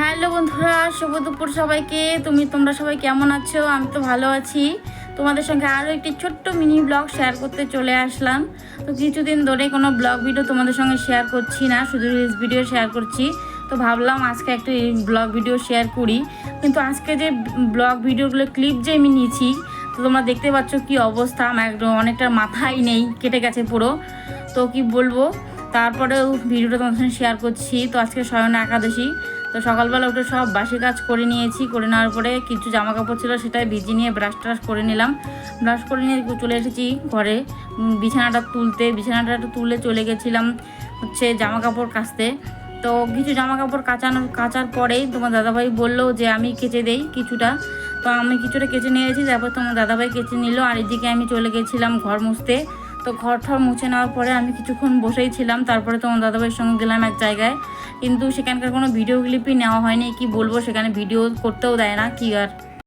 Hello বন্ধুরা, শুভ দুপুর সবাইকে। তোমরা সবাই কেমন আছো? আমি তো ভালো আছি। তোমাদের সঙ্গে আরও একটি ছোট্ট মিনি ব্লগ শেয়ার করতে চলে আসলাম। তো কিছুদিন ধরে কোনো ব্লগ ভিডিও তোমাদের সঙ্গে শেয়ার করছি না, শুধু রিলস ভিডিও শেয়ার করছি। তো ভাবলাম আজকে একটু ব্লগ ভিডিও শেয়ার করি। কিন্তু আজকে যে ব্লগ ভিডিওগুলো ক্লিপ যে আমি নিয়েছি, তো তোমরা দেখতে পাচ্ছ কি অবস্থা। আমার একদম অনেকটা মাথাই নেই, কেটে গেছে পুরো। তো কি বলবো, তারপরেও ভিডিওটা তোমাদের সঙ্গে শেয়ার করছি। তো আজকে স্বয়ং একাদশী। তো সকালবেলা উঠে সব বাসি কাজ করে নিয়েছি। করে নেওয়ার পরে কিছু জামা কাপড় ছিল, সেটাই ভিজিয়ে নিয়ে ব্রাশ ট্রাশ করে নিলাম। ব্রাশ করে নিয়ে চলে এসেছি ঘরে বিছানাটা তুলে চলে গেছিলাম জামা কাপড় কাচতে। তো কিছু জামা কাপড় কাচার পরেই তোমার দাদাভাই বললো যে আমি কেচে দেই কিছুটা। তো আমি কিছুটা কেচে নিয়েছি, তারপর তোমার দাদাভাই কেচে নিল। আর এদিকে আমি চলে গেছিলাম ঘর মুছতে। তো ঘর ঠর মুছে নেওয়ার পরে আমি কিছুক্ষণ বসেই ছিলাম। তারপরে তোমার দাদাভাইয়ের সঙ্গে গেলাম এক জায়গায়, কিন্তু সেখানকার কোনো ভিডিও ক্লিপই নেওয়া হয়নি। কি বলবো, সেখানে ভিডিও করতেও দেয় না, কি আর।